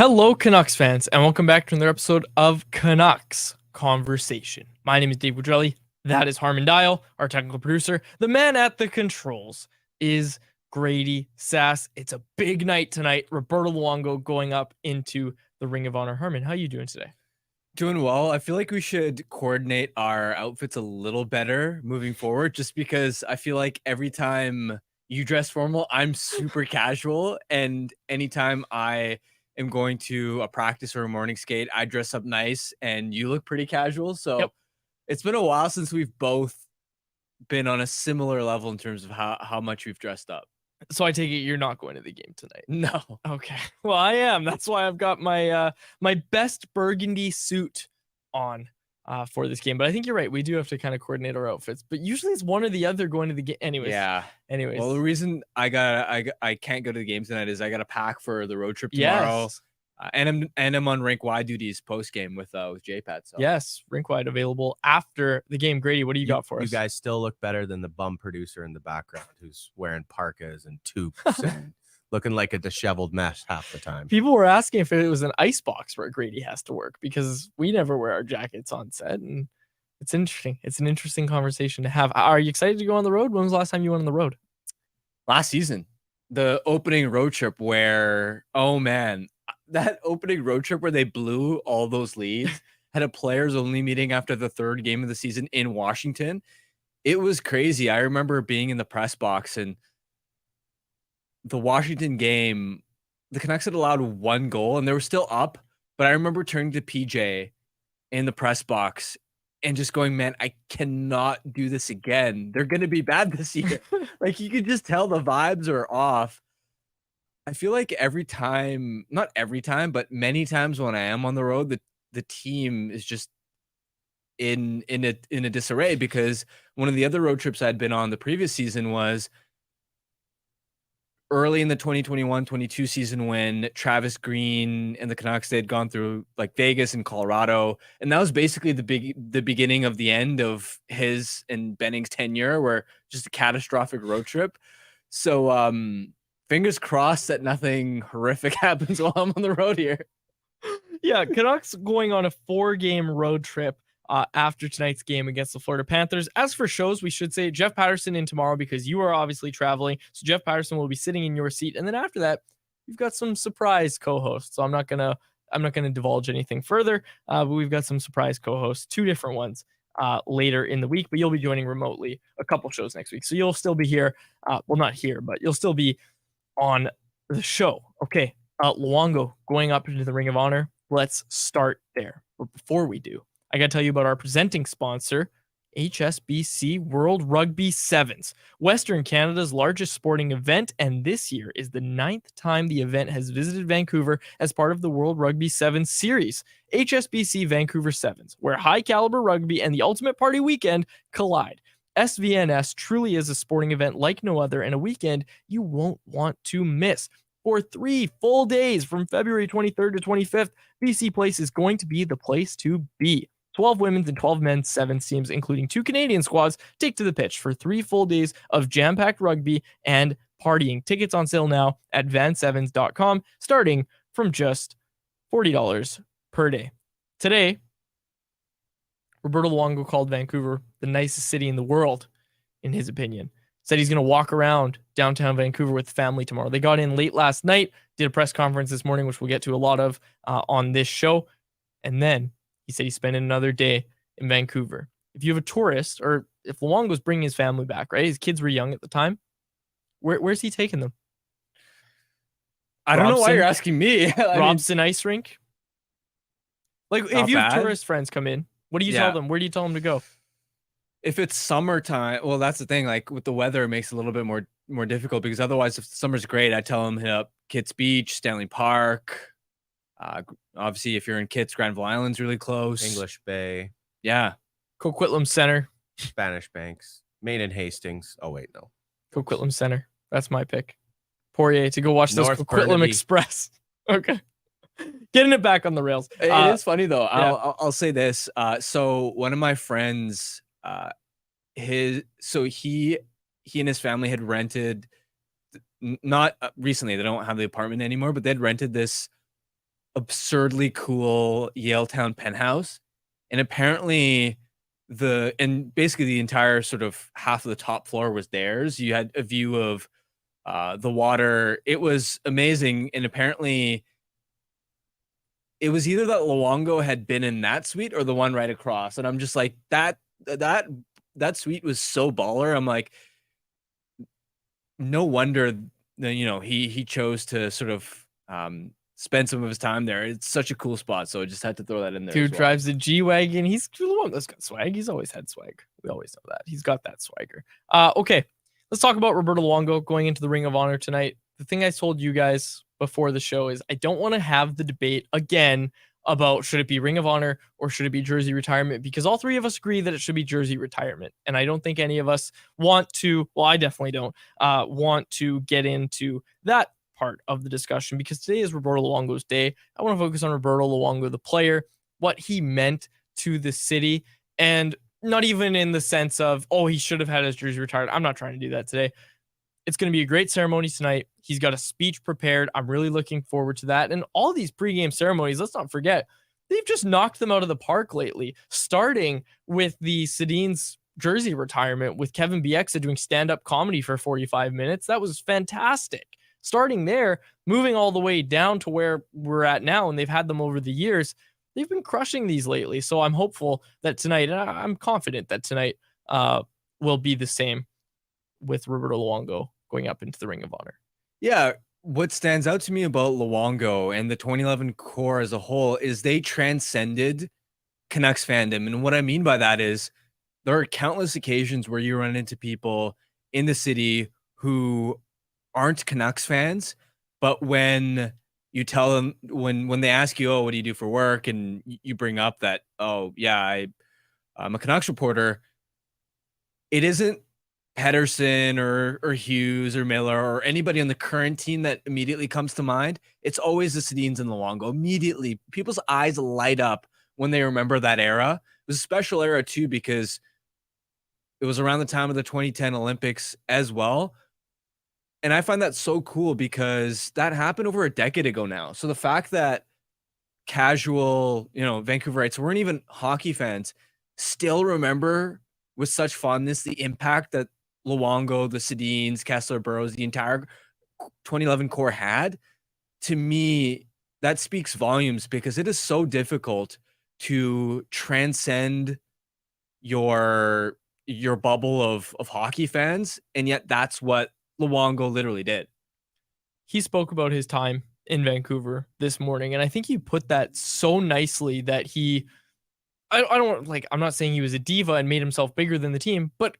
Hello, Canucks fans, and welcome back to another episode of Canucks Conversation. My name is Dave Woodrelli. That is Harmon Dial, our technical producer. The man at the controls is Grady Sass. It's a big night tonight. Roberto Luongo going up into the Ring of Honor. Harmon, how are you doing today? Doing well. I feel like we should coordinate our outfits a little better moving forward, just because I feel like every time you dress formal, I'm super casual. And anytime I am going to a practice or a morning skate, I dress up nice and you look pretty casual. Yep. So it's been a while since we've both been on a similar level in terms of how much we've dressed up. So I take it you're not going to the game tonight. No. Okay. Well, I am. That's why I've got my best burgundy suit on for this game. But I think you're right. We do have to kind of coordinate our outfits. But usually it's one or the other going to the game. Anyways. Yeah. Anyways. Well, the reason I can't go to the game tonight is I got to pack for the road trip tomorrow. Yes. And I'm on rink wide duties post game with JPAD. So Yes, rink wide available after the game. Grady, what do you got for us? You guys still look better than the bum producer in the background who's wearing parkas and toques and looking like a disheveled mess half the time. People were asking if it was an ice box where Grady has to work because we never wear our jackets on set, and it's interesting. It's an interesting conversation to have. Are you excited to go on the road? When was the last time you went on the road? last season, the opening road trip where, oh man, that opening road trip where they blew all those leads, had a players only meeting after the third game of the season in Washington. It was crazy. I remember being in the press box, and the Washington game, the Canucks had allowed one goal and they were still up. But I remember turning to PJ in the press box and just going, man, I cannot do this again. They're going to be bad this year. Like, you could just tell the vibes are off. I feel like every time, not every time, but many times when I am on the road, the team is just in a disarray, because one of the other road trips I'd been on the previous season was early in the 2021-22 season when Travis Green and the Canucks, they had gone through like Vegas and Colorado, and that was basically the beginning of the end of his and Benning's tenure, where just a catastrophic road trip. So fingers crossed that nothing horrific happens while I'm on the road here. Yeah, Canucks going on a 4-game road trip after tonight's game against the Florida Panthers. As for shows, we should say Jeff Patterson in tomorrow because you are obviously traveling. So Jeff Patterson will be sitting in your seat. And then after that, we've got some surprise co-hosts. So I'm not gonna divulge anything further. But we've got some surprise co-hosts, 2 different ones later in the week. But you'll be joining remotely a couple shows next week. So you'll still be here. Well, not here, but you'll still be on the show. Okay. Luongo going up into the Ring of Honor. Let's start there. But before we do, I got to tell you about our presenting sponsor, HSBC World Rugby Sevens, Western Canada's largest sporting event, and this year is the 9th time the event has visited Vancouver as part of the World Rugby Sevens series. HSBC Vancouver Sevens, where high-caliber rugby and the ultimate party weekend collide. SVNS truly is a sporting event like no other, and a weekend you won't want to miss. For 3 full days from February 23rd to 25th, BC Place is going to be the place to be. 12 women's and 12 men's sevens teams, including 2 Canadian squads, take to the pitch for 3 full days of jam-packed rugby and partying. Tickets on sale now at vansevens.com, starting from just $40 per day. Today, Roberto Luongo called Vancouver the nicest city in the world, in his opinion. Said he's going to walk around downtown Vancouver with family tomorrow. They got in late last night, did a press conference this morning, which we'll get to a lot of on this show. And then he said he's spending another day in Vancouver. If you have a tourist, or if Luongo's bringing his family back, right? His kids were young at the time. Where's he taking them? I don't know why you're asking me. Robson Ice Rink? Like, if you have tourist friends come in, what do you tell them? Where do you tell them to go? If it's summertime, well, that's the thing. Like, with the weather, it makes it a little bit more difficult, because otherwise, if summer's great, I tell them hit up Kits Beach, Stanley Park. Obviously, if you're in Kits, Granville Island's really close. English Bay. Yeah. Coquitlam Center. Spanish Banks. Main and Hastings. Oh, wait, no. Coquitlam Center. That's my pick. Poirier to go watch North this Coquitlam Burnaby. Express. Okay. Getting it back on the rails. It is funny, though. Yeah. I'll say this. So one of my friends, he and his family had rented, not recently, they don't have the apartment anymore, but they'd rented this absurdly cool Yaletown penthouse. And apparently basically the entire sort of half of the top floor was theirs. You had a view of the water. It was amazing. And apparently it was either that Luongo had been in that suite or the one right across. And I'm just like, that suite was so baller. I'm like, no wonder that, he chose to sort of spend some of his time there. It's such a cool spot. So I just had to throw that in there. Dude drives a G-Wagon. He's the one that's got swag. He's always had swag. We always know that. He's got that swagger. Okay. Let's talk about Roberto Luongo going into the Ring of Honor tonight. The thing I told you guys before the show is I don't want to have the debate again about should it be Ring of Honor or should it be jersey retirement, because all three of us agree that it should be jersey retirement. And I don't think any of us want to, well, I definitely don't want to get into that part of the discussion, because today is Roberto Luongo's day. I want to focus on Roberto Luongo, the player, what he meant to the city, and not even in the sense of, oh, he should have had his jersey retired. I'm not trying to do that today. It's going to be a great ceremony tonight. He's got a speech prepared. I'm really looking forward to that. And all these pregame ceremonies, let's not forget, they've just knocked them out of the park lately, starting with the Sedin's jersey retirement with Kevin Bieksa doing stand-up comedy for 45 minutes. That was fantastic. Starting there, moving all the way down to where we're at now, and they've had them over the years. They've been crushing these lately. So I'm hopeful that tonight, and I'm confident that tonight will be the same with Roberto Luongo going up into the Ring of Honor. Yeah, what stands out to me about Luongo and the 2011 core as a whole is they transcended Canucks fandom. And what I mean by that is there are countless occasions where you run into people in the city who aren't Canucks fans, but when you tell them, when they ask you, oh, what do you do for work? And you bring up that, oh, yeah, I'm a Canucks reporter. It isn't Pedersen or Hughes or Miller or anybody on the current team that immediately comes to mind. It's always the Sedins and Luongo. Immediately, people's eyes light up when they remember that era. It was a special era too, because it was around the time of the 2010 Olympics as well. And I find that so cool because that happened over a decade ago now. So the fact that casual, Vancouverites weren't even hockey fans still remember with such fondness the impact that Luongo, the Sedins, Kessler, Burrows, the entire 2011 core had, to me, that speaks volumes, because it is so difficult to transcend your bubble of hockey fans. And yet that's what Luongo literally did. He spoke about his time in Vancouver this morning, and I think he put that so nicely that I'm not saying he was a diva and made himself bigger than the team, but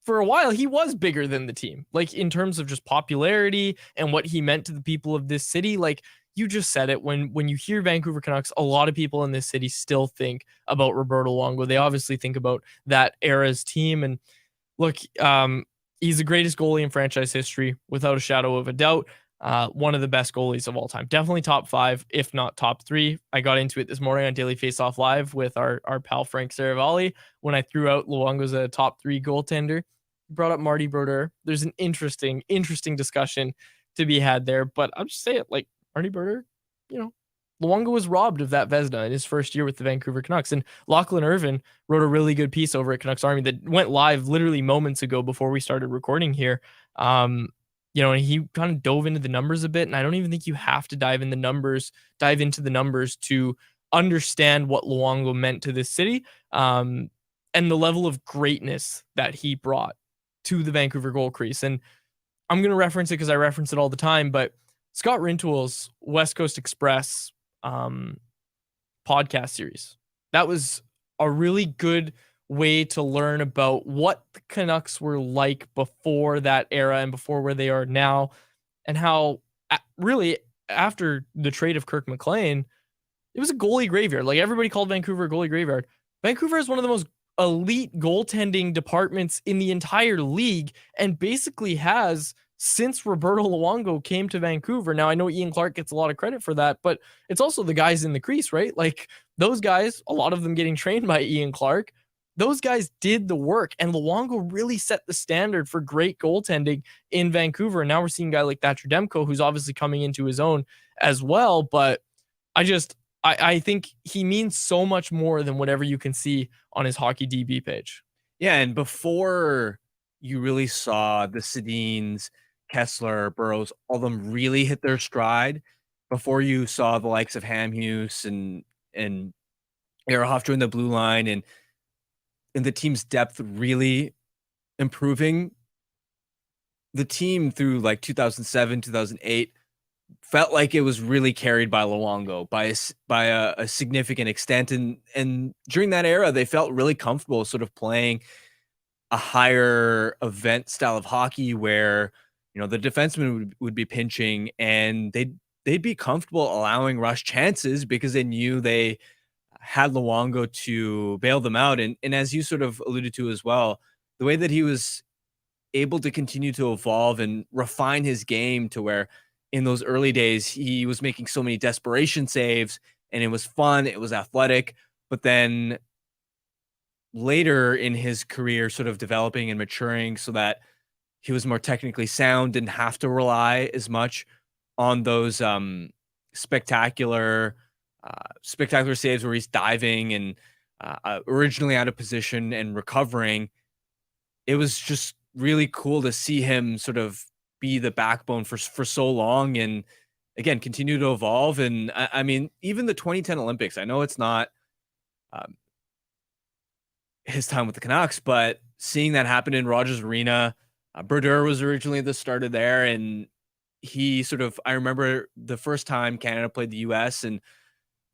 for a while he was bigger than the team, like in terms of just popularity and what he meant to the people of this city. Like you just said it, when you hear Vancouver Canucks, a lot of people in this city still think about Roberto Luongo. They obviously think about that era's team. And look, he's the greatest goalie in franchise history, without a shadow of a doubt. One of the best goalies of all time. Definitely top 5, if not top 3. I got into it this morning on Daily Faceoff Live with our pal Frank Saravalli when I threw out Luongo's a top 3 goaltender. He brought up Marty Brodeur. There's an interesting discussion to be had there. But I'll just say it, like Marty Brodeur, Luongo was robbed of that Vezina in his first year with the Vancouver Canucks. And Lachlan Irvin wrote a really good piece over at Canucks Army that went live literally moments ago before we started recording here. And he kind of dove into the numbers a bit. And I don't even think you have to dive into the numbers to understand what Luongo meant to this city, and the level of greatness that he brought to the Vancouver goal crease. And I'm going to reference it because I reference it all the time, but Scott Rintoul's West Coast Express podcast series, that was a really good way to learn about what the Canucks were like before that era and before where they are now, and how really after the trade of Kirk McLean, it was a goalie graveyard. Like everybody called Vancouver a goalie graveyard. Vancouver is one of the most elite goaltending departments in the entire league, and basically has since Roberto Luongo came to Vancouver. Now I know Ian Clark gets a lot of credit for that, but it's also the guys in the crease, right? Like those guys, a lot of them getting trained by Ian Clark. Those guys did the work, and Luongo really set the standard for great goaltending in Vancouver. And now we're seeing a guy like Thatcher Demko, who's obviously coming into his own as well. But I think he means so much more than whatever you can see on his hockey DB page. Yeah, and before you really saw the Sedins, Kessler, Burrows, all of them really hit their stride, before you saw the likes of Hamhuis and Ehrhoff join the blue line and the team's depth really improving, the team through like 2007, 2008 felt like it was really carried by Luongo by a significant extent, and during that era, they felt really comfortable sort of playing a higher event style of hockey where, you know, the defenseman would be pinching and they'd be comfortable allowing rush chances because they knew they had Luongo to bail them out. And as you sort of alluded to as well, the way that he was able to continue to evolve and refine his game to where in those early days he was making so many desperation saves and it was fun, it was athletic, but then later in his career sort of developing and maturing so that he was more technically sound, didn't have to rely as much on those spectacular saves where he's diving and originally out of position and recovering. It was just really cool to see him sort of be the backbone for so long and again continue to evolve. And I mean, even the 2010 Olympics, I know it's not his time with the Canucks, but seeing that happen in Rogers Arena, Brodeur was originally the starter there, and he sort of, I remember the first time Canada played the US and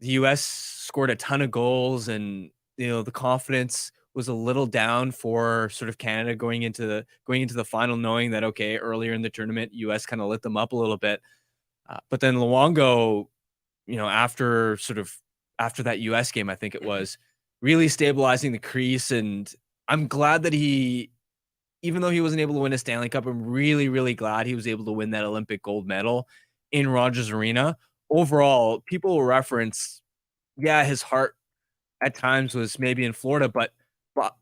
the US scored a ton of goals, and you know the confidence was a little down for sort of Canada going into the final, knowing that okay, earlier in the tournament US kind of lit them up a little bit, but then Luongo, you know, after that US game, I think it was really stabilizing the crease, and I'm glad that he, even though he wasn't able to win a Stanley Cup, I'm really, really glad he was able to win that Olympic gold medal in Rogers Arena. Overall, people will reference, yeah, his heart at times was maybe in Florida, but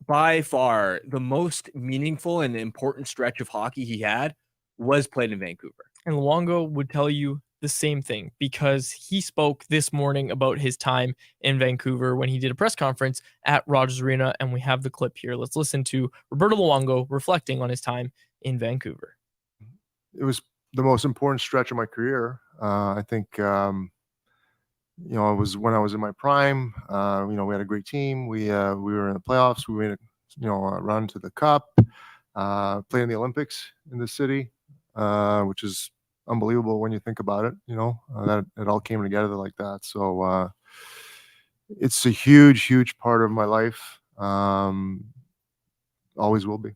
by far the most meaningful and important stretch of hockey he had was played in Vancouver. And Luongo would tell you the same thing because he spoke this morning about his time in Vancouver when he did a press conference at Rogers Arena, and we have the clip here. Let's listen to Roberto Luongo reflecting on his time in Vancouver. It was the most important stretch of my career. I think, you know, it was when I was in my prime. You know, we had a great team. We were in the playoffs. We made a, you know, a run to the Cup, played in the Olympics in the city, which is unbelievable when you think about it, you know, that it all came together like that. So it's a huge, huge part of my life. Always will be.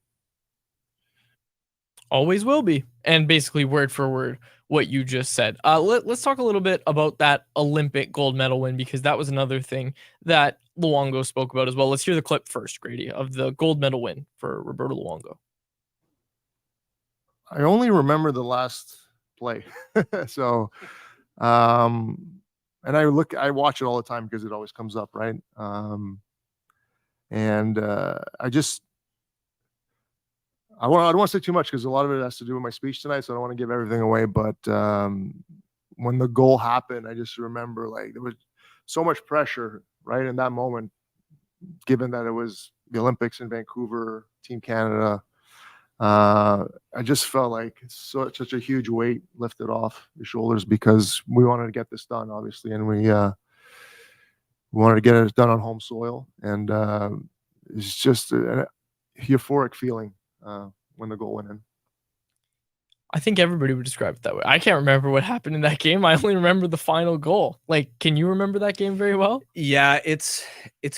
Always will be. And basically word for word what you just said. Let's talk a little bit about that Olympic gold medal win, because that was another thing that Luongo spoke about as well. Let's hear the clip first, Grady, of the gold medal win for Roberto Luongo. I only remember the last play. So, and I watch it all the time because it always comes up, right? And I don't want to say too much because a lot of it has to do with my speech tonight, so I don't want to give everything away. But when the goal happened, I just remember like there was so much pressure, right, in that moment, given that it was the Olympics in Vancouver, Team Canada. I just felt like such a huge weight lifted off your shoulders because we wanted to get this done, obviously, and we wanted to get it done on home soil, and it's just a euphoric feeling when the goal went in. I think everybody would describe it that way. I can't remember what happened in that game. I only remember the final goal. Like, can you remember that game very well? Yeah, it's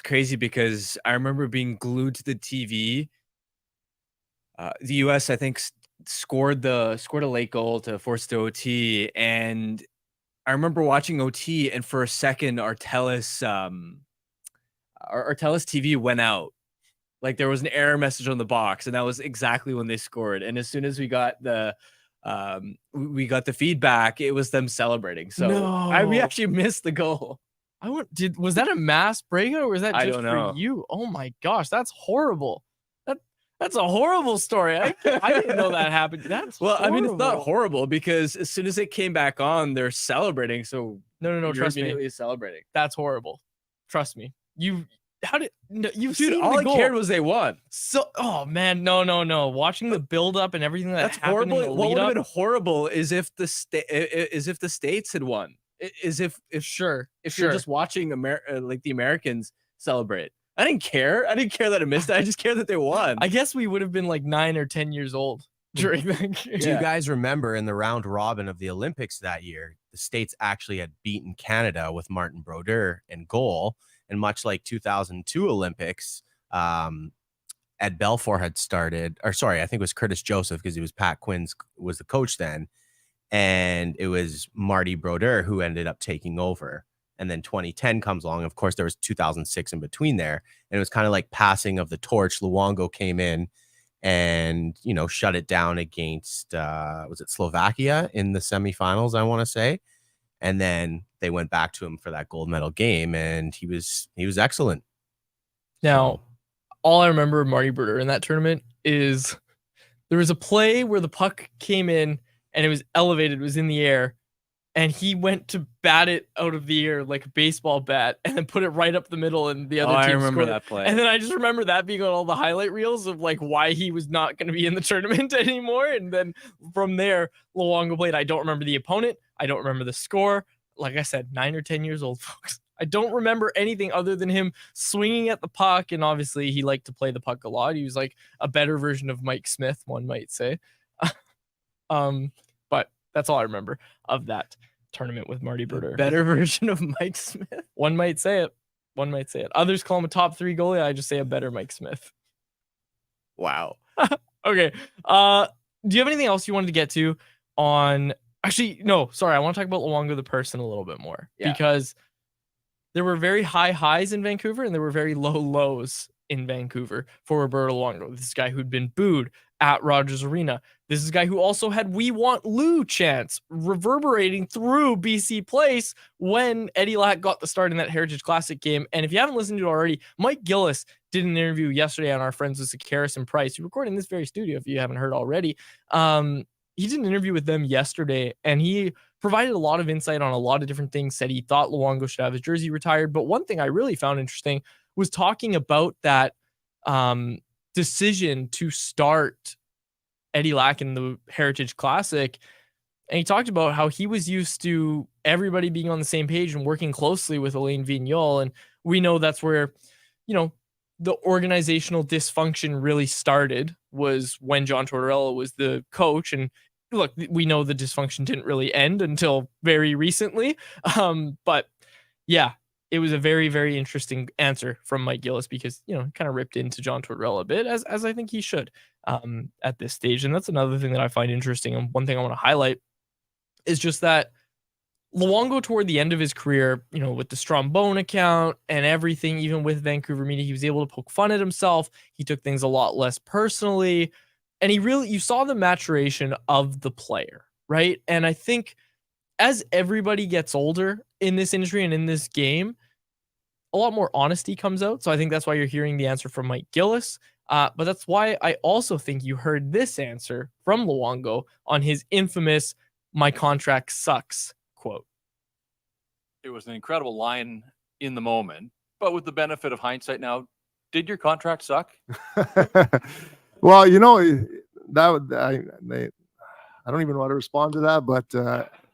crazy because I remember being glued to the TV. The US, I think, scored a late goal to force the OT, and I remember watching OT, and for a second, our TELUS TV went out. Like there was an error message on the box, and that was exactly when they scored. And as soon as we got the feedback, it was them celebrating. So we actually missed the goal. Was that a mass breakout or was that just don't know. for you? Oh my gosh, that's horrible. That's a horrible story. I didn't know that happened. That's well, horrible. I mean, it's not horrible because as soon as it came back on, they're celebrating. So No, You're trust me. immediately celebrating. That's horrible. Trust me. You've Dude, seen all the I goal. cared was they won. So, oh man, no. Watching the build up and everything That's happened in horrible. the What lead would have up. been horrible is if the states had won. Is if Sure. you're just watching like the Americans celebrate. I didn't care. I didn't care that I missed it. I just care that they won. I guess we would have been like 9 or 10 years old during that game. Do you guys remember in the round robin of the Olympics that year, the States actually had beaten Canada with Martin Brodeur in goal? And much like 2002 Olympics, Ed Belfour had started, or sorry, I think it was Curtis Joseph, because he was Pat Quinn's was the coach then. And it was Marty Brodeur who ended up taking over. And then 2010 comes along. Of course, there was 2006 in between there. And it was kind of like passing of the torch. Luongo came in and, you know, shut it down against, was it Slovakia in the semifinals, I want to say. And then they went back to him for that gold medal game, and he was excellent. Now, all I remember of Marty Brodeur in that tournament is there was a play where the puck came in and it was elevated, it was in the air, and he went to bat it out of the air like a baseball bat and then put it right up the middle, and the other team remember scored. that play. And then I just remember that being on all the highlight reels of like why he was not going to be in the tournament anymore. And then from there, Luongo played. I don't remember the opponent. I don't remember the score. Like I said, 9 or 10 years old, folks. I don't remember anything other than him swinging at the puck. And obviously he liked to play the puck a lot. He was like a better version of Mike Smith, one might say. But that's all I remember of that tournament with Marty Brodeur. Better version of Mike Smith. One might say it. Others call him a top 3 goalie. I just say a better Mike Smith. Wow. Okay. Do you have anything else you wanted to get to on? Actually, no, sorry. I want to talk about Luongo the person a little bit more, because there were very high highs in Vancouver and there were very low lows in Vancouver for Roberto Luongo. This guy who'd been booed at Rogers Arena. This is a guy who also had "We Want Lou" chants reverberating through BC Place when Eddie Lack got the start in that Heritage Classic game. And if you haven't listened to it already, Mike Gillis did an interview yesterday on our friends with Sakaris and Price, who recorded in this very studio, if you haven't heard already. He did an interview with them yesterday, and he provided a lot of insight on a lot of different things, said he thought Luongo should have his jersey retired. But one thing I really found interesting was talking about that decision to start Eddie Lack in the Heritage Classic. And he talked about how he was used to everybody being on the same page and working closely with Alain Vigneault. And we know that's where, you know, the organizational dysfunction really started, was when John Tortorella was the coach. And look, we know the dysfunction didn't really end until very recently. But yeah, it was a very, very interesting answer from Mike Gillis, because, you know, kind of ripped into John Tortorella a bit, as I think he should at this stage. And that's another thing that I find interesting. And one thing I want to highlight is just that Luongo, toward the end of his career, you know, with the Strombone account and everything, even with Vancouver media, he was able to poke fun at himself. He took things a lot less personally. And you saw the maturation of the player, right? And I think as everybody gets older in this industry and in this game, a lot more honesty comes out. So I think that's why you're hearing the answer from Mike Gillis. But that's why I also think you heard this answer from Luongo on his infamous "My contract sucks" quote. It was an incredible line in the moment, but with the benefit of hindsight now, did your contract suck? Well, you know, I don't even know how to respond to that, but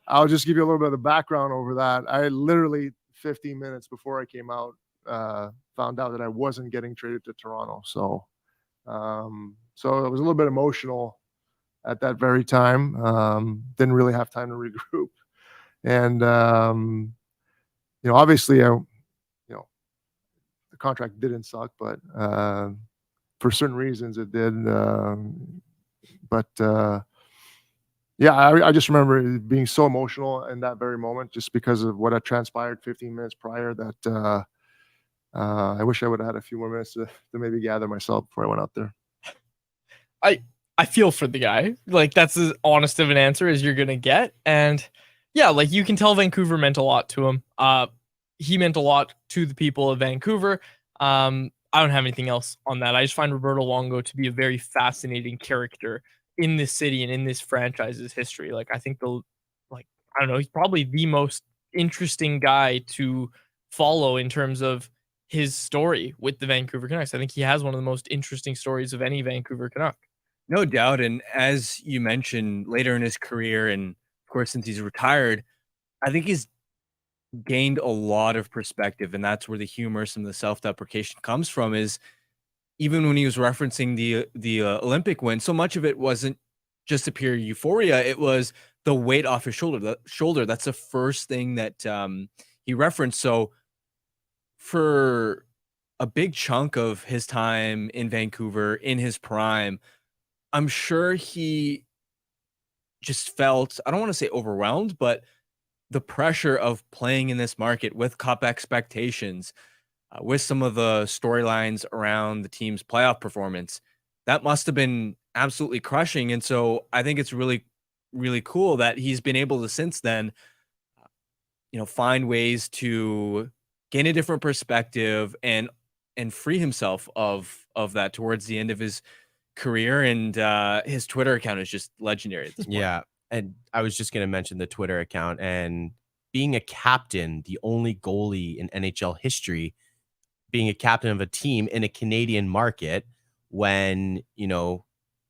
I'll just give you a little bit of background over that. I literally 15 minutes before I came out found out that I wasn't getting traded to Toronto. So it was a little bit emotional at that very time. Didn't really have time to regroup. And, you know, obviously, the contract didn't suck, but for certain reasons it did. Yeah, I just remember it being so emotional in that very moment, just because of what had transpired 15 minutes prior, that I wish I would have had a few more minutes to maybe gather myself before I went out there. I feel for the guy. Like, that's as honest of an answer as you're going to get. And yeah, like, you can tell Vancouver meant a lot to him. He meant a lot to the people of Vancouver. I don't have anything else on that. I just find Roberto Luongo to be a very fascinating character in this city and in this franchise's history. Like, I think I don't know, he's probably the most interesting guy to follow in terms of his story with the Vancouver Canucks. I think he has one of the most interesting stories of any Vancouver Canuck. No doubt. And as you mentioned, later in his career, and of course, since he's retired, I think he's gained a lot of perspective. And that's where the humor, some of the self-deprecation comes from, is even when he was referencing the Olympic win, so much of it wasn't just a pure euphoria. It was the weight off his shoulder. That's the first thing that he referenced. So for a big chunk of his time in Vancouver, in his prime, I'm sure he just felt, I don't want to say overwhelmed, but the pressure of playing in this market with cup expectations, with some of the storylines around the team's playoff performance, that must have been absolutely crushing. And so I think it's really, really cool that he's been able to since then, find ways to gain a different perspective and free himself of that towards the end of his career. And his Twitter account is just legendary at this point. Yeah. And I was just going to mention the Twitter account, and being a captain, the only goalie in NHL history, being a captain of a team in a Canadian market when,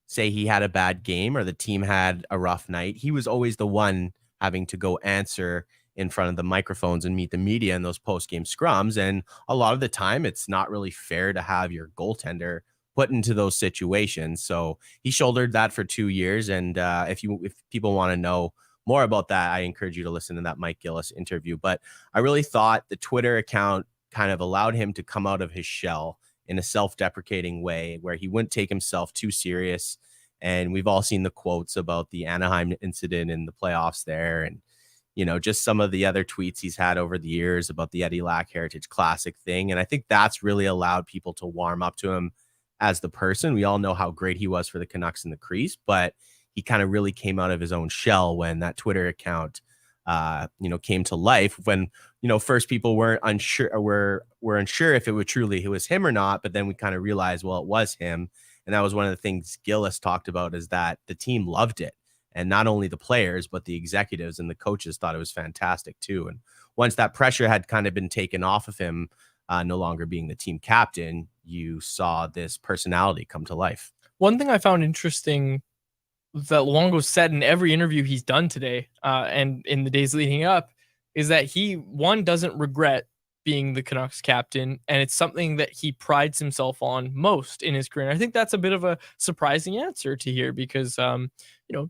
say he had a bad game or the team had a rough night, he was always the one having to go answer in front of the microphones and meet the media in those post-game scrums. And a lot of the time, it's not really fair to have your goaltender put into those situations. So he shouldered that for 2 years. And if people want to know more about that, I encourage you to listen to that Mike Gillis interview. But I really thought the Twitter account kind of allowed him to come out of his shell in a self-deprecating way where he wouldn't take himself too serious. And we've all seen the quotes about the Anaheim incident in the playoffs there, and just some of the other tweets he's had over the years about the Eddie Lack Heritage Classic thing. And I think that's really allowed people to warm up to him as the person. We all know how great he was for the Canucks in the crease, but he kind of really came out of his own shell when that Twitter account, came to life. When, first people weren't unsure, were unsure if it was him or not, but then we kind of realized, well, it was him. And that was one of the things Gillis talked about, is that the team loved it. And not only the players, but the executives and the coaches thought it was fantastic too. And once that pressure had kind of been taken off of him, no longer being the team captain, you saw this personality come to life. One thing I found interesting that Luongo said in every interview he's done today, and in the days leading up, is that he doesn't regret being the Canucks captain, and it's something that he prides himself on most in his career. And I think that's a bit of a surprising answer to hear because,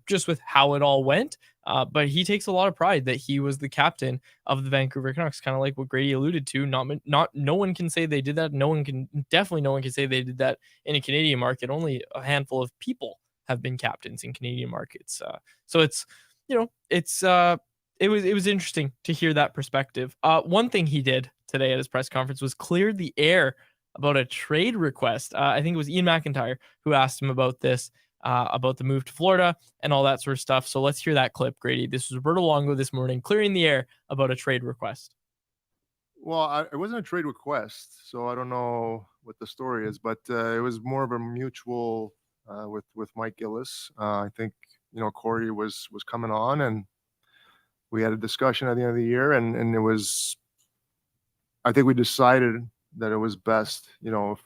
just with how it all went, but he takes a lot of pride that he was the captain of the Vancouver Canucks, kind of like what Grady alluded to. No one can say they did that. No one can say they did that in a Canadian market. Only a handful of people have been captains in Canadian markets. So it was interesting to hear that perspective. One thing he did today at his press conference was cleared the air about a trade request. I think it was Ian McIntyre who asked him about this, about the move to Florida and all that sort of stuff. So let's hear that clip, Grady. This was Roberto Luongo this morning clearing the air about a trade request. Well, it wasn't a trade request, so I don't know what the story is, but it was more of a mutual with Mike Gillis. I think Corey was coming on, and we had a discussion at the end of the year, and it was, I think we decided that it was best, if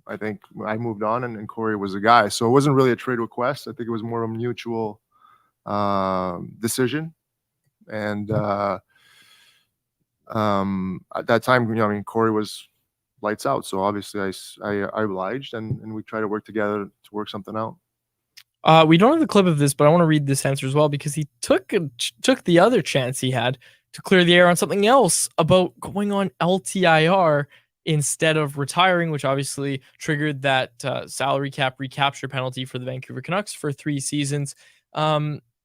I think I moved on and Corey was the guy. So it wasn't really a trade request. I think it was more of a mutual decision. And at that time, Corey was lights out. So obviously I obliged, and we tried to work together to work something out. We don't have the clip of this, but I want to read this answer as well, because he took the other chance he had to clear the air on something else about going on LTIR instead of retiring, which obviously triggered that salary cap recapture penalty for the Vancouver Canucks for 3 seasons.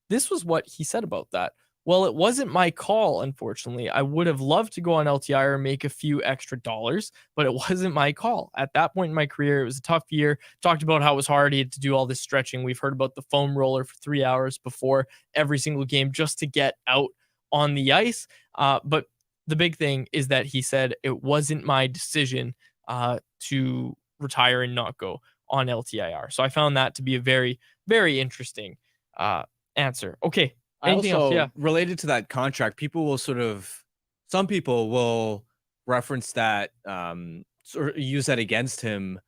This was what he said about that. Well, it wasn't my call, unfortunately. I would have loved to go on LTIR and make a few extra dollars, but it wasn't my call. At that point in my career, it was a tough year. Talked about how it was hard. He had to do all this stretching. We've heard about the foam roller for 3 hours before every single game just to get out on the ice. But the big thing is that he said it wasn't my decision to retire and not go on LTIR. So I found that to be a very, very interesting answer. Okay. Anything else? Yeah. Related to that contract, some people will reference that, or use that against him.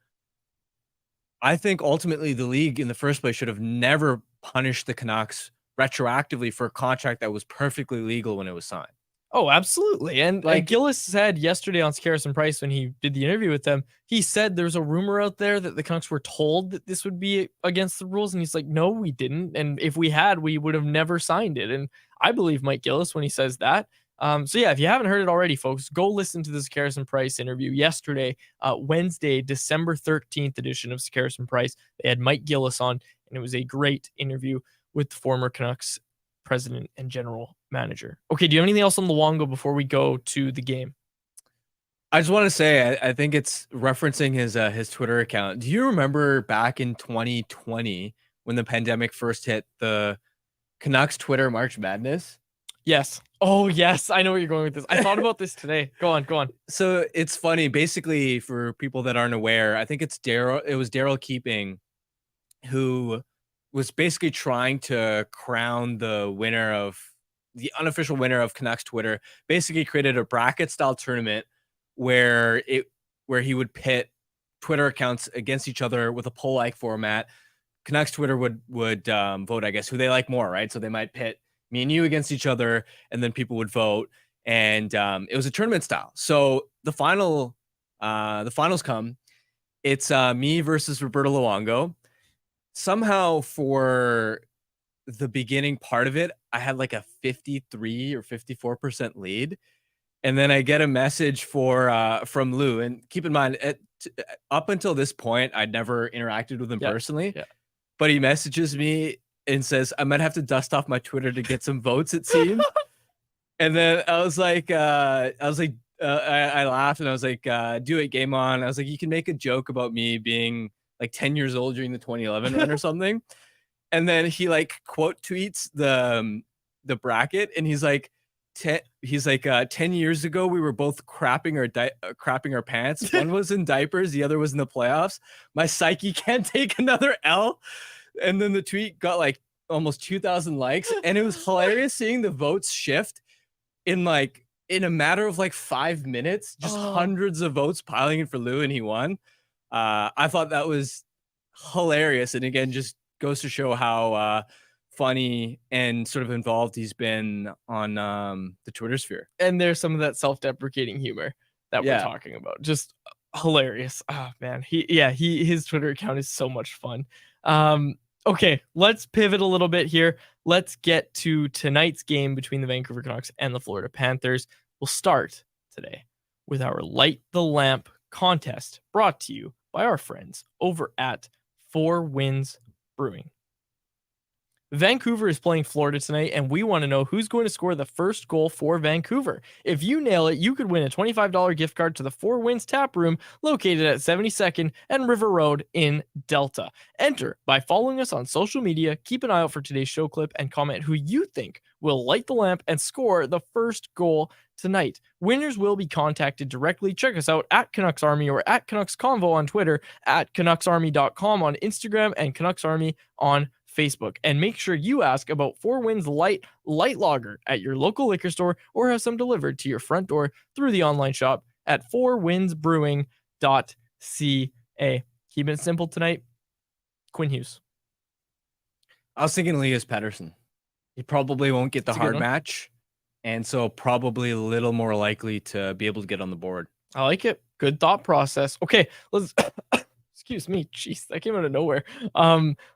I think ultimately the league in the first place should have never punished the Canucks retroactively for a contract that was perfectly legal when it was signed. Oh, absolutely. And Like- Gillis said yesterday on Scaris and Price when he did the interview with them, he said there's a rumor out there that the Canucks were told that this would be against the rules. And he's like, no, we didn't. And if we had, we would have never signed it. And I believe Mike Gillis when he says that. So yeah, if you haven't heard it already, folks, go listen to the Scaris and Price interview yesterday, Wednesday, December 13th edition of Scaris and Price. They had Mike Gillis on, and it was a great interview with the former Canucks president and general manager. Okay, do you have anything else on Luongo before we go to the game? I just want to say, I think it's referencing his Twitter account. Do you remember back in 2020 when the pandemic first hit, the Canucks Twitter March Madness? Yes. Oh, yes. I know where you're going with this. I thought about this today. Go on. So it's funny. Basically, for people that aren't aware, I think it was Daryl Keeping who was basically trying to crown the unofficial winner of Canucks Twitter. Basically created a bracket style tournament where he would pit Twitter accounts against each other with a poll like format. Canucks Twitter would vote, I guess, who they like more, right? So they might pit me and you against each other, and then people would vote. And it was a tournament style. So the finals come. It's me versus Roberto Luongo. Somehow for the beginning part of it, I had like a 53 or 54% lead. And then I get a message from Lou. And keep in mind, up until this point, I'd never interacted with him personally. Yeah. But he messages me and says, I might have to dust off my Twitter to get some votes, it seems. And then I laughed and I was like, do it, game on. I was like, you can make a joke about me being like 10 years old during the 2011 run or something. And then he like quote tweets the bracket, and he's like 10 years ago we were both crapping our pants. One was in diapers, the other was in the playoffs. My psyche can't take another L. And then the tweet got like almost 2,000 likes, and it was hilarious seeing the votes shift in a matter of like 5 minutes, just hundreds of votes piling in for Lou, and he won. I thought that was hilarious, and again, just goes to show how funny and sort of involved he's been on the Twitter sphere. And there's some of that self-deprecating humor that we're talking about. Just hilarious. Oh man, his Twitter account is so much fun. Okay, let's pivot a little bit here. Let's get to tonight's game between the Vancouver Canucks and the Florida Panthers. We'll start today with our Light the Lamp contest brought to you by our friends over at 4 Winds Brewing. Vancouver is playing Florida tonight, and we want to know who's going to score the first goal for Vancouver. If you nail it, you could win a $25 gift card to the 4 Winds Tap Room located at 72nd and River Road in Delta. Enter by following us on social media, keep an eye out for today's show clip, and comment who you think will light the lamp and score the first goal tonight. Winners will be contacted directly. Check us out at Canucks Army or at Canucks Convo on Twitter, at CanucksArmy.com on Instagram, and Canucks Army on Facebook. And make sure you ask about 4 Winds Light Lager at your local liquor store, or have some delivered to your front door through the online shop at 4windsbrewing.ca. Keeping it simple tonight. Quinn Hughes. I was thinking Elias Pettersson. He probably won't get the hard match, and so probably a little more likely to be able to get on the board. I like it. Good thought process. Okay, let's excuse me. Jeez, that came out of nowhere.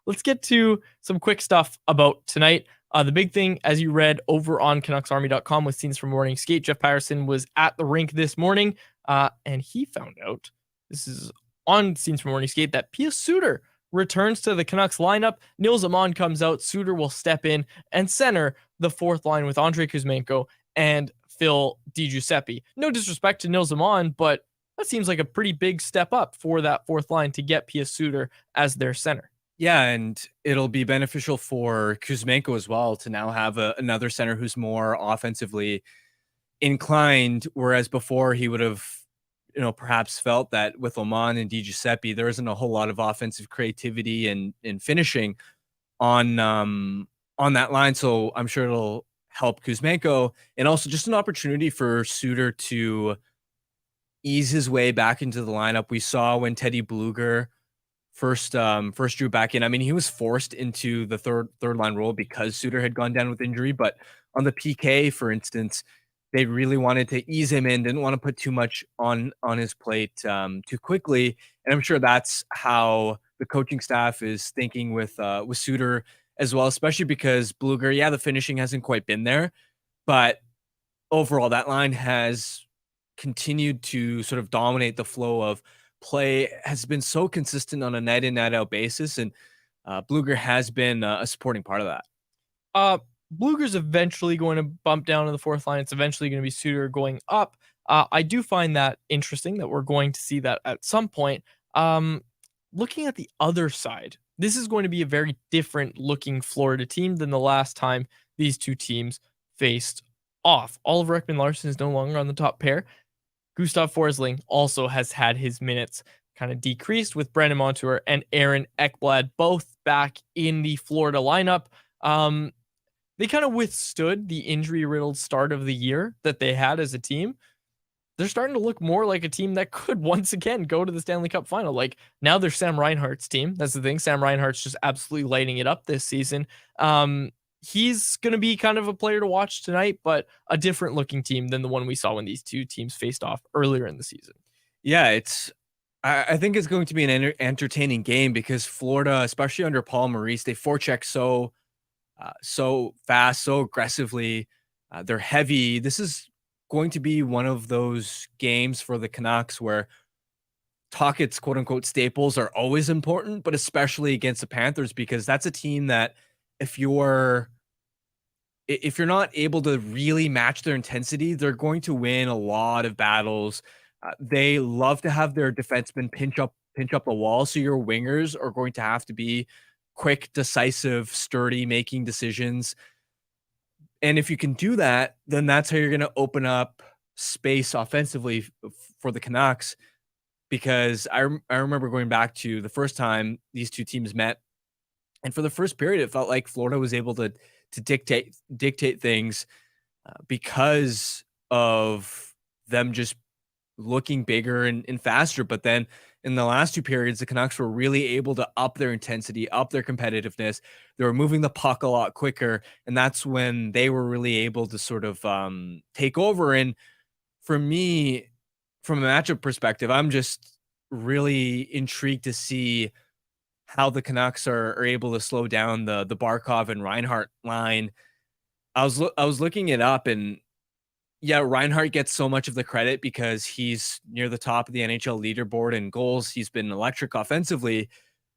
Let's get to some quick stuff about tonight. The big thing, as you read over on CanucksArmy.com with scenes from morning skate, Jeff Patterson was at the rink this morning, and he found out, this is on scenes from morning skate, that Pia Suter returns to the Canucks lineup. Nils Amon comes out. Suter will step in and center the fourth line with Andrei Kuzmenko and Phil DiGiuseppe. No disrespect to Nils Amon, but that seems like a pretty big step up for that fourth line to get Pia Suter as their center. Yeah, and it'll be beneficial for Kuzmenko as well to now have another center who's more offensively inclined, whereas before he would have, perhaps felt that with Oman and DiGiuseppe, there isn't a whole lot of offensive creativity and finishing on on that line. So I'm sure it'll help Kuzmenko, and also just an opportunity for Suter to ease his way back into the lineup. We saw when Teddy Bluger first drew back in. I mean, he was forced into the third line role because Suter had gone down with injury. But on the PK, for instance, they really wanted to ease him in, didn't want to put too much on his plate too quickly. And I'm sure that's how the coaching staff is thinking with Suter as well, especially because Bluger, yeah, the finishing hasn't quite been there, but overall that line has continued to sort of dominate the flow of play, has been so consistent on a night in, night out basis. And Bluger has been a supporting part of that. Bluger's eventually going to bump down to the fourth line. It's eventually going to be Suter going up. I do find that interesting that we're going to see that at some point. Looking at the other side, this is going to be a very different looking Florida team than the last time these two teams faced off. Oliver Ekman-Larsson is no longer on the top pair. Gustav Forsling also has had his minutes kind of decreased, with Brandon Montour and Aaron Ekblad both back in the Florida lineup. They kind of withstood the injury-riddled start of the year that they had as a team. They're starting to look more like a team that could once again go to the Stanley Cup final. Like, now they're Sam Reinhart's team. That's the thing. Sam Reinhart's just absolutely lighting it up this season. He's going to be kind of a player to watch tonight, but a different looking team than the one we saw when these two teams faced off earlier in the season. Yeah, I think it's going to be an entertaining game because Florida, especially under Paul Maurice, they forecheck so fast, so aggressively. They're heavy. This is going to be one of those games for the Canucks where Tocchet's quote unquote staples are always important, but especially against the Panthers, because that's a team that if you're not able to really match their intensity, they're going to win a lot of battles. They love to have their defensemen pinch up the wall. So your wingers are going to have to be quick, decisive, sturdy, making decisions. And if you can do that, then that's how you're going to open up space offensively for the Canucks. Because I remember going back to the first time these two teams met, and for the first period, it felt like Florida was able to dictate things because of them just looking bigger and faster. But then in the last two periods, the Canucks were really able to up their intensity, up their competitiveness. They were moving the puck a lot quicker, and that's when they were really able to sort of take over. And for me, from a matchup perspective, I'm just really intrigued to see how the Canucks are able to slow down the Barkov and Reinhart line. I was looking it up, and yeah, Reinhart gets so much of the credit because he's near the top of the NHL leaderboard in goals. He's been electric offensively,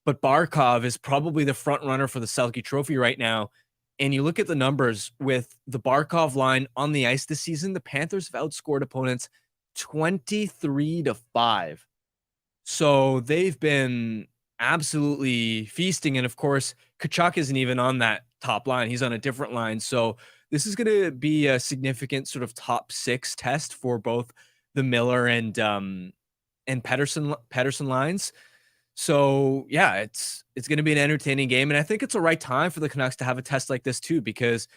but Barkov is probably the front runner for the Selke Trophy right now. And you look at the numbers with the Barkov line on the ice this season, the Panthers have outscored opponents 23-5. So they've been absolutely feasting. And of course, Tkachuk isn't even on that top line. He's on a different line. So this is going to be a significant sort of top six test for both the Miller and Pettersson lines. So yeah, it's going to be an entertaining game. And I think it's the right time for the Canucks to have a test like this too, because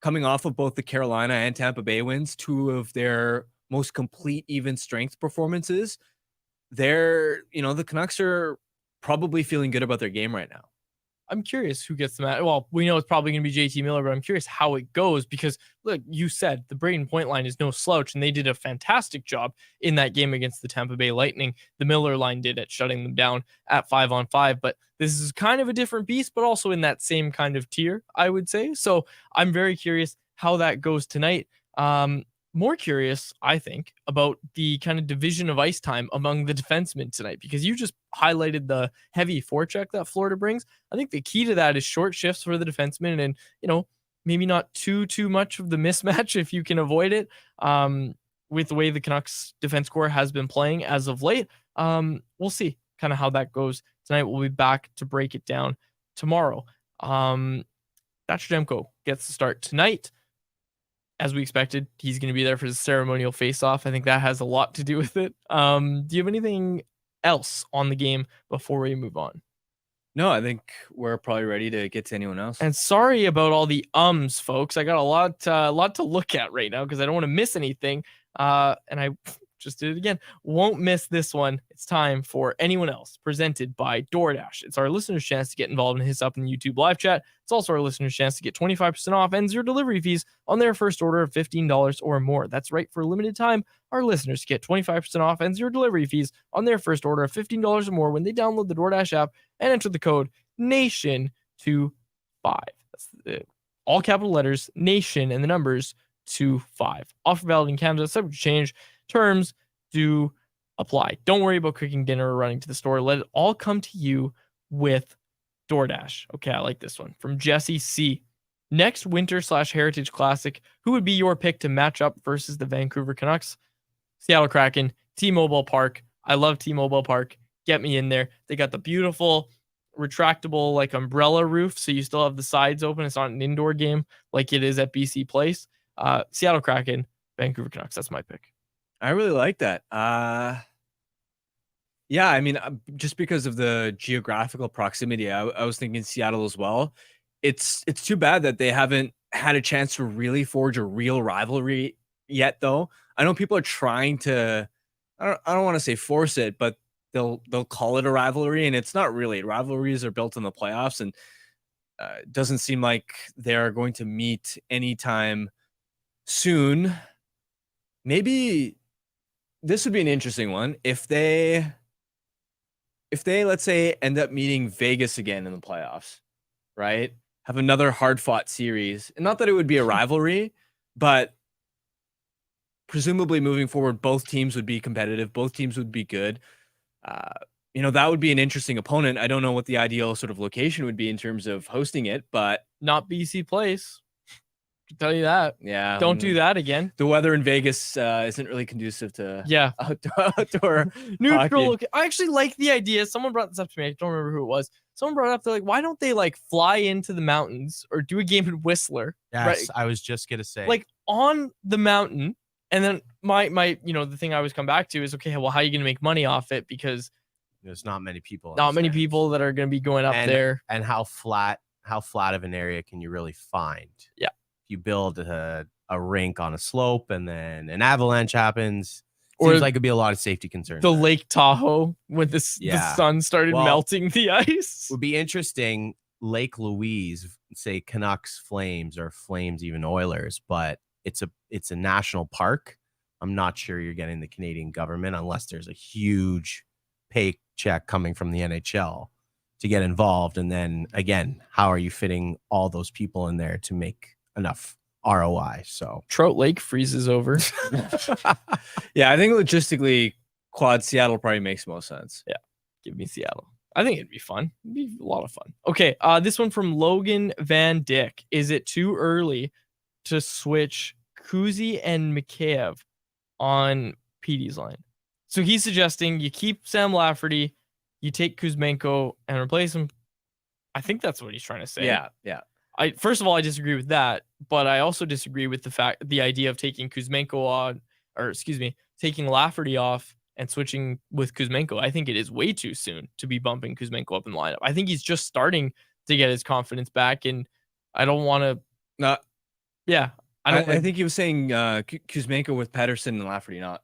coming off of both the Carolina and Tampa Bay wins, two of their most complete even strength performances, the Canucks are probably feeling good about their game right now. I'm curious who gets the match. Well, we know it's probably going to be JT Miller, but I'm curious how it goes because, look, you said the Braden Point line is no slouch, and they did a fantastic job in that game against the Tampa Bay Lightning. The Miller line did at shutting them down at 5-on-5, but this is kind of a different beast, but also in that same kind of tier, I would say. So I'm very curious how that goes tonight. More curious, I think, about the kind of division of ice time among the defensemen tonight, because you just highlighted the heavy forecheck that Florida brings. I think the key to that is short shifts for the defensemen and, maybe not too much of the mismatch if you can avoid it, with the way the Canucks defense core has been playing as of late. We'll see kind of how that goes tonight. We'll be back to break it down tomorrow. Thatcher Demko gets to start tonight. As we expected, he's going to be there for the ceremonial face-off. I think that has a lot to do with it. Do you have anything else on the game before we move on? No, I think we're probably ready to get to anyone else. And sorry about all the folks. I got a lot to look at right now because I don't want to miss anything. And I just did it again. Won't miss this one. It's time for anyone else, presented by DoorDash. It's our listeners' chance to get involved and hit us up in the YouTube live chat. It's also our listeners' chance to get 25% off and 0 delivery fees on their first order of $15 or more. That's right. For a limited time, our listeners get 25% off and 0 delivery fees on their first order of $15 or more when they download the DoorDash app and enter the code NATION25. That's all capital letters, NATION, and the numbers 25. Offer valid in Canada, subject to change. Terms do apply. Don't worry about cooking dinner or running to the store. Let it all come to you with DoorDash. Okay, I like this one. From Jesse C. Next Winter/Heritage Classic, who would be your pick to match up versus the Vancouver Canucks? Seattle Kraken, T-Mobile Park. I love T-Mobile Park. Get me in there. They got the beautiful retractable like umbrella roof, so you still have the sides open. It's not an indoor game like it is at BC Place. Seattle Kraken, Vancouver Canucks. That's my pick. I really like that. Yeah, I mean, just because of the geographical proximity, I was thinking Seattle as well. It's too bad that they haven't had a chance to really forge a real rivalry yet, though. I know people are trying to, I don't want to say force it, but they'll call it a rivalry, and it's not really. Rivalries are built in the playoffs, and it doesn't seem like they're going to meet anytime soon. Maybe this would be an interesting one if they let's say end up meeting Vegas again in the playoffs, right? Have another hard-fought series. And not that it would be a rivalry, but presumably moving forward, both teams would be competitive. Both teams would be good. That would be an interesting opponent. I don't know what the ideal sort of location would be in terms of hosting it, but not BC Place. I can tell you that. Yeah. Don't do that again. The weather in Vegas isn't really conducive to outdoor neutral. I actually like the idea. Someone brought this up to me. I don't remember who it was. Someone brought it up. They're like, why don't they like fly into the mountains or do a game in Whistler? Yes, right? I was just gonna say, like on the mountain. And then my the thing I always come back to is, okay, well, how are you going to make money off it? Because there's not many people. Not many people that are going to be going up there. And how flat of an area can you really find? Yeah. You build a rink on a slope and then an avalanche happens. Seems like it'd be a lot of safety concerns. The Lake Tahoe when the sun started melting the ice. Would be interesting. Lake Louise, say Canucks, Flames, or Flames even Oilers, but it's a national park. I'm not sure you're getting the Canadian government unless there's a huge paycheck coming from the NHL to get involved. And then again, how are you fitting all those people in there to make enough ROI? So Trout Lake freezes over. Yeah, I think logistically, Quad Seattle probably makes most sense. Yeah, give me Seattle. I think it'd be fun. It'd be a lot of fun. Okay, this one from Logan Van Dyck. Is it too early to switch Kuzi and Mikheyev on PD's line? So he's suggesting you keep Sam Lafferty, you take Kuzmenko and replace him. I think that's what he's trying to say. Yeah. First of all, I disagree with that, but I also disagree with the idea of taking Kuzmenko on, or excuse me, taking Lafferty off and switching with Kuzmenko. I think it is way too soon to be bumping Kuzmenko up in the lineup. I think he's just starting to get his confidence back, and I don't want to. I think he was saying Kuzmenko with Pettersson and Lafferty, I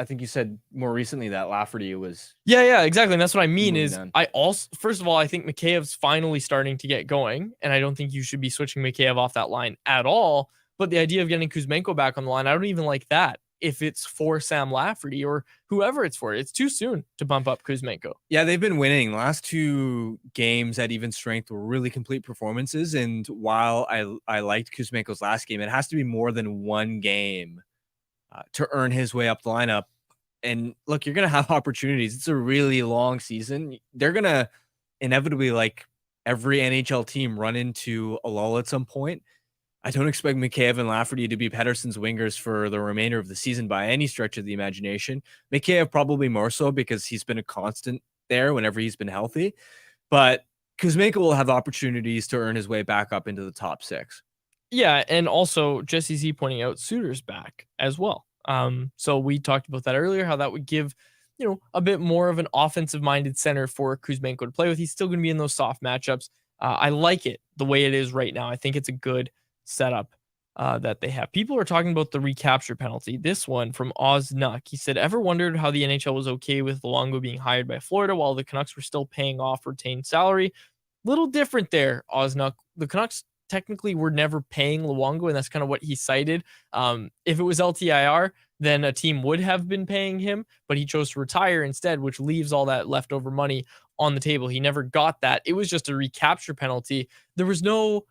think you said more recently that Lafferty was. Yeah, exactly. And that's what I mean is I also, first of all, I think Mikheyev's finally starting to get going, and I don't think you should be switching Mikheyev off that line at all. But the idea of getting Kuzmenko back on the line, I don't even like that. If it's for Sam Lafferty or whoever it's for, it's too soon to bump up Kuzmenko. Yeah, they've been winning. The last two games at even strength were really complete performances. And while I liked Kuzmenko's last game, it has to be more than one game to earn his way up the lineup. And look, you're going to have opportunities. It's a really long season. They're going to inevitably, like every NHL team, run into a lull at some point. I don't expect Mikheyev and Lafferty to be Pettersson's wingers for the remainder of the season by any stretch of the imagination. Mikheyev probably more so because he's been a constant there whenever he's been healthy. But Kuzmenko will have opportunities to earn his way back up into the top six. Yeah, and also Jesse Z pointing out Suter's back as well. So we talked about that earlier, how that would give a bit more of an offensive-minded center for Kuzmenko to play with. He's still going to be in those soft matchups. I like it the way it is right now. I think it's a good setup that they have. People are talking about the recapture penalty. This one from Oz Nuck. He said, ever wondered how the NHL was okay with Luongo being hired by Florida while the Canucks were still paying off retained salary? Little different there, Oz Nuck. The Canucks technically were never paying Luongo, and that's kind of what he cited. If it was LTIR, then a team would have been paying him, but he chose to retire instead, which leaves all that leftover money on the table. He never got that. It was just a recapture penalty. There was no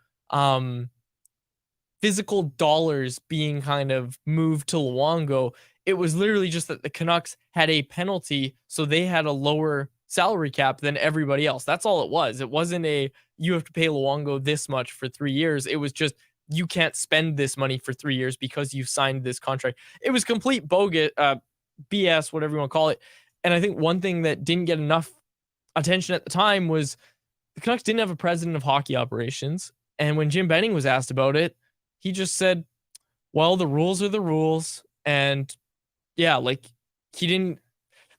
physical dollars being kind of moved to Luongo. It was literally just that the Canucks had a penalty, so they had a lower salary cap than everybody else. That's all it was. It wasn't you have to pay Luongo this much for 3 years. It was just, you can't spend this money for 3 years because you signed this contract. It was complete bogus, BS, whatever you want to call it. And I think one thing that didn't get enough attention at the time was the Canucks didn't have a president of hockey operations. And when Jim Benning was asked about it, he just said, well, the rules are the rules. And yeah,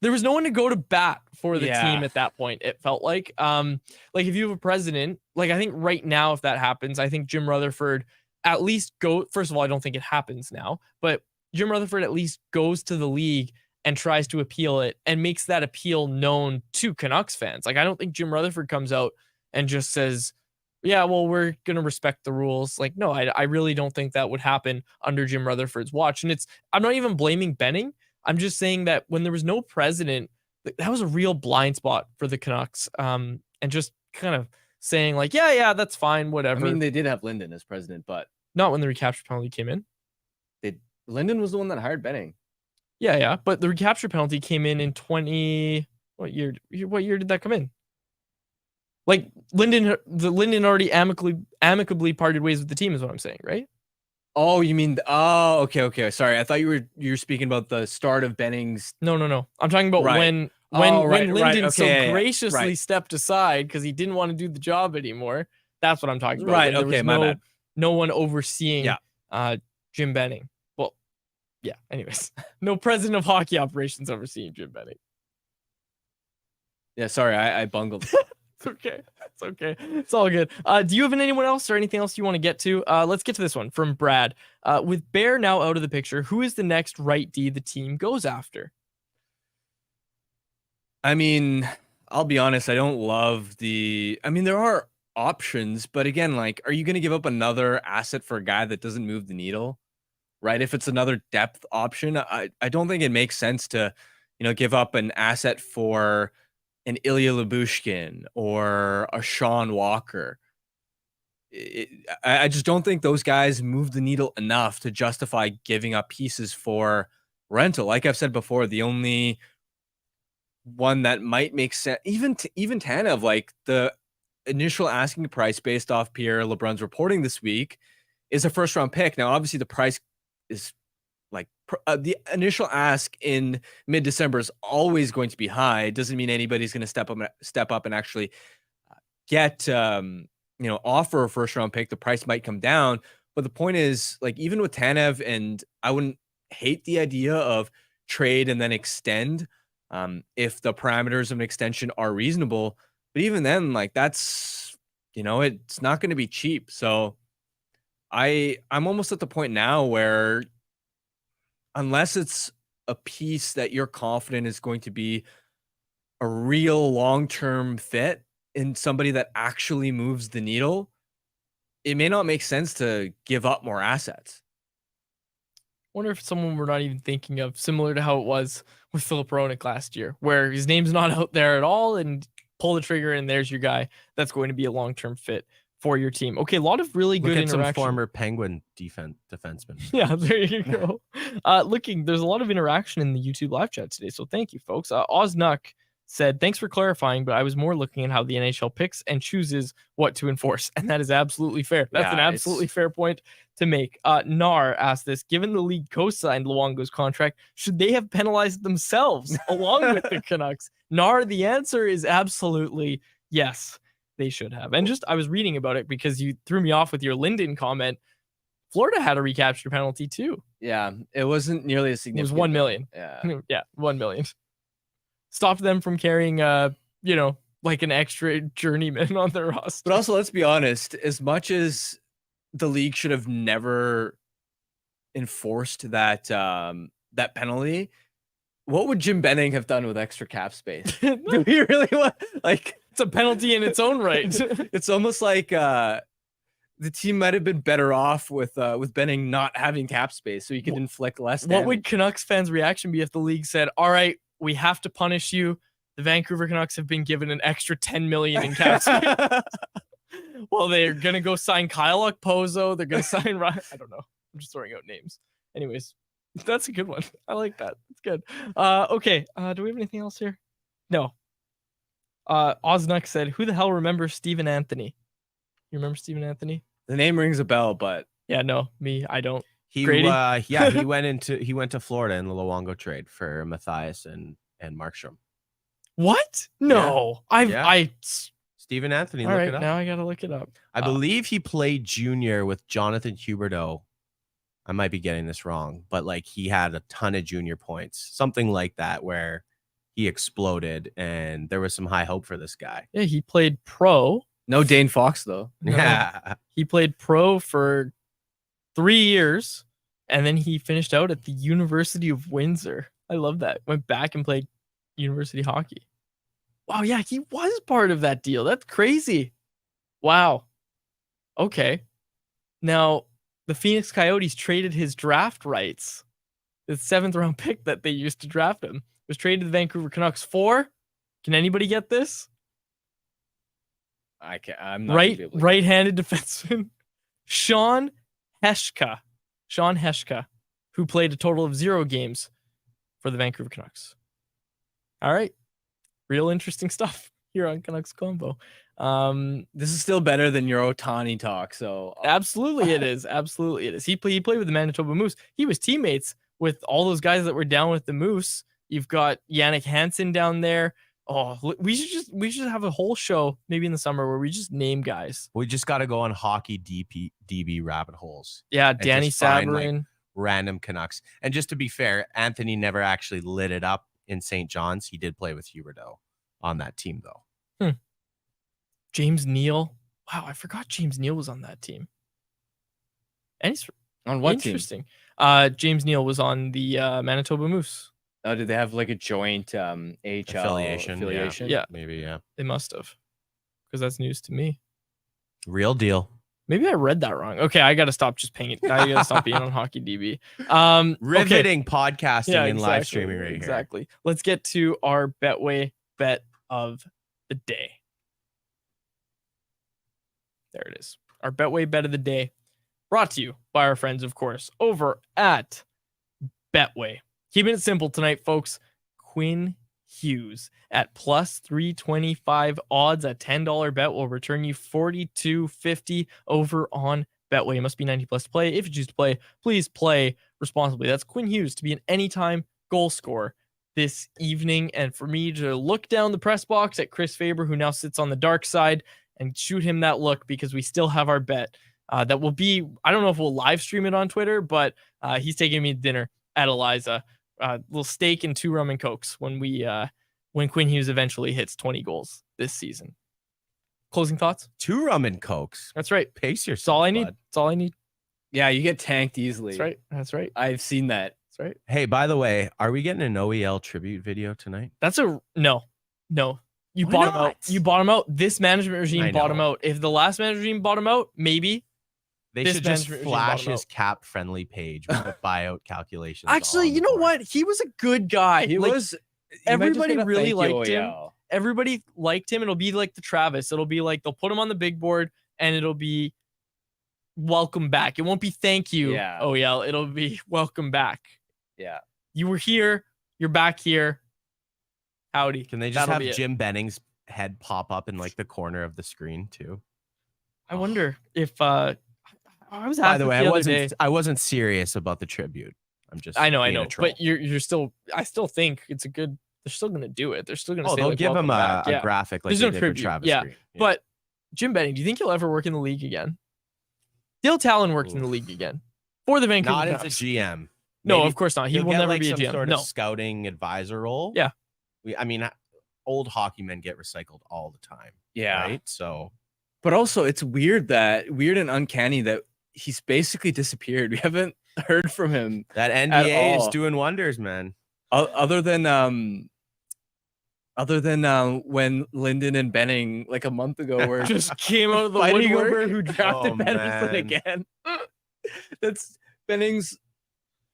there was no one to go to bat for the team at that point. It felt like if you have a president, I think right now, if that happens, I think Jim Rutherford at least first of all, I don't think it happens now, but Jim Rutherford at least goes to the league and tries to appeal it and makes that appeal known to Canucks fans. I don't think Jim Rutherford comes out and just says, yeah, well, we're going to respect the rules. No, I really don't think that would happen under Jim Rutherford's watch. And I'm not even blaming Benning. I'm just saying that when there was no president, that was a real blind spot for the Canucks. And just kind of saying yeah, that's fine, whatever. I mean, they did have Linden as president, but not when the recapture penalty came in. Linden was the one that hired Benning. Yeah. But the recapture penalty came in what year did that come in? Linden already amicably parted ways with the team is what I'm saying, right? Oh, you mean? Oh, okay. Sorry, I thought you were speaking about the start of Benning's. No. I'm talking about when Linden graciously stepped aside because he didn't want to do the job anymore. That's what I'm talking about. Right. Okay. My bad. No one overseeing Jim Benning. Well, yeah. Anyways, no president of hockey operations overseeing Jim Benning. Yeah. Sorry, I bungled. It's okay. It's all good. Do you have anyone else or anything else you want to get to? Let's get to this one from Brad. With Bear now out of the picture, who is the next right D the team goes after? I mean, I'll be honest. I don't love there are options, but again, are you going to give up another asset for a guy that doesn't move the needle? Right? If it's another depth option, I don't think it makes sense to, give up an asset for an Ilya Lyubushkin or a Sean Walker. I just don't think those guys move the needle enough to justify giving up pieces for rental. Like I've said before, the only one that might make sense, even Tanev, the initial asking price based off Pierre LeBrun's reporting this week is a first round pick. Now, obviously, the price is the initial ask in mid-December is always going to be high. It doesn't mean anybody's going to step up and actually get offer a first round pick. The price might come down, but the point is, even with Tanev, and I wouldn't hate the idea of trade and then extend if the parameters of an extension are reasonable. But even then, that's it's not going to be cheap. So I'm almost at the point now where, unless it's a piece that you're confident is going to be a real long-term fit in somebody that actually moves the needle, it may not make sense to give up more assets. Wonder if someone we're not even thinking of, similar to how it was with Philip Roenick last year, where his name's not out there at all, and pull the trigger and there's your guy that's going to be a long-term fit for your team. Okay, a lot of really good interaction. Some former Penguin defenseman. Yeah, there you go. There's a lot of interaction in the YouTube live chat today, so thank you, folks. Oznuck said, thanks for clarifying, but I was more looking at how the NHL picks and chooses what to enforce, and that is absolutely fair. That's an absolutely fair point to make. Nar asked this, given the league co-signed Luongo's contract, should they have penalized themselves along with the Canucks? Nar, the answer is absolutely yes. They should have. And I was reading about it because you threw me off with your Linden comment. Florida had a recapture penalty too. Yeah, it wasn't nearly as significant. It was $1 million. Yeah. Yeah, $1 million. Stop them from carrying, like an extra journeyman on their roster. But also, let's be honest, as much as the league should have never enforced that that penalty, what would Jim Benning have done with extra cap space? Do we really want, like, it's a penalty in its own right. it's almost like the team might have been better off with Benning not having cap space so he could inflict less damage. What would Canucks fans' reaction be if the league said, all right, we have to punish you. The Vancouver Canucks have been given an extra $10 million in cap space. Well, they're going to go sign Kyle Okposo. They're going to sign Ryan. I don't know. I'm just throwing out names. Anyways, that's a good one. I like that. It's good. Okay. Do we have anything else here? No. Osnuck said, who the hell remembers Stephen Anthony? You remember Stephen Anthony? The name rings a bell, but yeah, no, me, I don't. He Grady? he went to Florida in the Luongo trade for Matthias and Markstrom. What? No. Stephen Anthony, All look right, it up. now I gotta look it up. I believe he played junior with Jonathan Huberdeau. I might be getting this wrong, but like he had a ton of junior points, something like that, where he exploded, and there was some high hope for this guy. Yeah, he played pro. no Dane Fox though. Yeah, He played pro for 3 years, and then he finished out at the University of Windsor. I love that. Went back and played university hockey. Wow, yeah, he was part of that deal. That's crazy. Wow. Okay. Now, the Phoenix Coyotes traded his draft rights. The 7th round pick that they used to draft him was traded to the Vancouver Canucks for, can anybody get this? I'm not gonna be able to- Right-handed defenseman Sean Heshka, who played a total of 0 games for the Vancouver Canucks. All right. Real interesting stuff here on Canucks Convo. This is still better than your Ohtani talk. So Absolutely it is. Absolutely it is. He played with the Manitoba Moose. He was teammates with all those guys that were down with the Moose. You've got Yannick Hansen down there. Oh, we should have a whole show maybe in the summer where we just name guys. we just got to go on hockey DB rabbit holes. Yeah, Danny just find, like, Sabarin. Random Canucks. And just to be fair, Anthony never actually lit it up in St. John's. He did play with Huberdeau on that team, though. James Neal. Wow, I forgot James Neal was on that team. And he's on what team? interesting. James Neal was on the Manitoba Moose. Oh, did they have like a joint AHL affiliation? Yeah. Maybe, yeah. They must have, because that's news to me. Real deal. Maybe I read that wrong. Okay, I got to stop just paying it. I got to stop being on Hockey DB. Riveting podcasting and live exactly, streaming right here. Exactly. Let's get to our Betway bet of the day. There it is. Our Betway bet of the day, brought to you by our friends, of course, over at Betway. Keeping it simple tonight, folks. Quinn Hughes at plus 325 odds. A $10 bet will return you $42.50 over on Betway. You must be 90 plus to play. If you choose to play, please play responsibly. That's Quinn Hughes to be an anytime goal scorer this evening. And for me to look down the press box at Chris Faber, who now sits on the dark side, and shoot him that look, because we still have our bet. That will be, I don't know if we'll live stream it on Twitter, but he's taking me to dinner at Eliza. Little steak and 2 rum and cokes when Quinn Hughes eventually hits 20 goals this season. Closing thoughts? 2 rum and cokes. That's right. Pace yourself. That's all I need. bud. That's all I need. Yeah, you get tanked easily. That's right. That's right. I've seen that. That's right. Hey, by the way, are we getting an OEL tribute video tonight? That's a no. You Why bought him not? out. You bought him out. This management regime I bought him know. out. If the last management regime bought him out, maybe. They This should just management regime flash bottom his out. cap-friendly page with the buyout calculations. all Actually, on you the know board. what? He was a good guy. He Like, was. everybody really liked him. Everybody liked him. It'll be like the Travis. It'll be like they'll put him on the big board and it'll be welcome back. It won't be thank you. Yeah. Oh yeah. It'll be welcome back. Yeah. You were here. You're back here. Howdy. Can they just That'll be have it. Jim Benning's head pop up in like the corner of the screen too? I wonder if I was By happy the way, other day. I wasn't serious about the tribute. I'm just I know, being a troll. but you're still. I still think it's a good. They're still gonna do it. They're still gonna. Oh, say, they'll like, give him welcome a back. Yeah. graphic like There's they no did tribute, for Travis yeah. Green. Yeah. But Jim Benning, do you think he'll ever work in the league again? Dale Talon worked in the league again for the Vancouver not as a Canucks. GM. No, Maybe of course not. He he'll will get, never like, be a some GM. sort No, of scouting advisor role. Yeah. Old hockey men get recycled all the time. Yeah. Right. So, But also, it's weird and uncanny that he's basically disappeared. We haven't heard from him that NBA is all. doing wonders, man. Other than when Linden and Benning like a month ago were Just came out of the fighting woodwork. over who drafted Oh, Pedersen man. again. That's Benning's.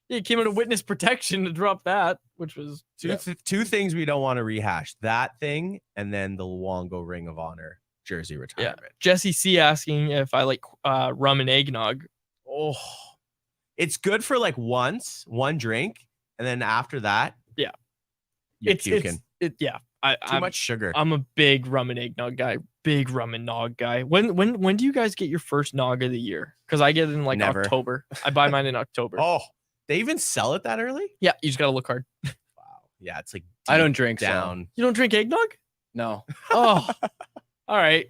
He came out of witness protection to drop that, which was Two things we don't want to rehash: that thing, and then the Luongo Ring of Honor jersey retirement. Jesse C asking if I like rum and eggnog. Oh, it's good for like one drink, and then after that, Yeah. you're puking. Too Too much sugar. I'm a big rum and eggnog guy. Big rum and nog guy. When do you guys get your first nog of the year? Because I get it in like Never. October. I buy mine in October. Oh, they even sell it that early? Yeah, you just gotta look hard. Wow. Yeah, it's like I don't deep drink down. You don't drink eggnog? No. Oh, all right.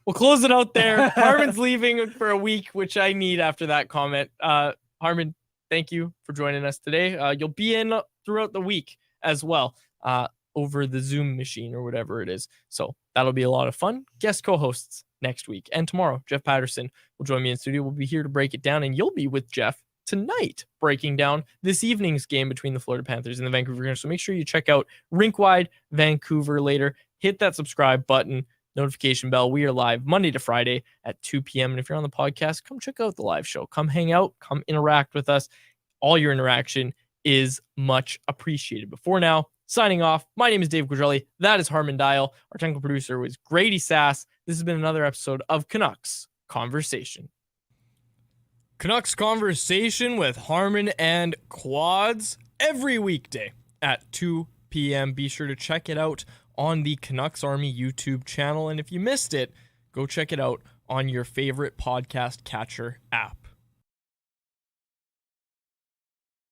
We'll close it out there. Harmon's leaving for a week, which I need after that comment. Harmon, thank you for joining us today. You'll be in throughout the week as well, over the Zoom machine or whatever it is. So that'll be a lot of fun. Guest co-hosts next week and tomorrow. Jeff Patterson will join me in studio. We'll be here to break it down, and you'll be with Jeff tonight breaking down this evening's game between the Florida Panthers and the Vancouver Canucks. So make sure you check out Rinkwide Vancouver later. Hit that subscribe button, notification bell. We are live Monday to Friday at 2 p.m. And if you're on the podcast, come check out the live show. Come hang out. Come interact with us. All your interaction is much appreciated. But for now, signing off, my name is Dave Quadrelli. That is Harmon Dial. Our technical producer was Grady Sass. This has been another episode of Canucks Conversation. Canucks Conversation with Harmon and Quads every weekday at 2 p.m. Be sure to check it out on the Canucks Army YouTube channel. And if you missed it, go check it out on your favorite podcast catcher app.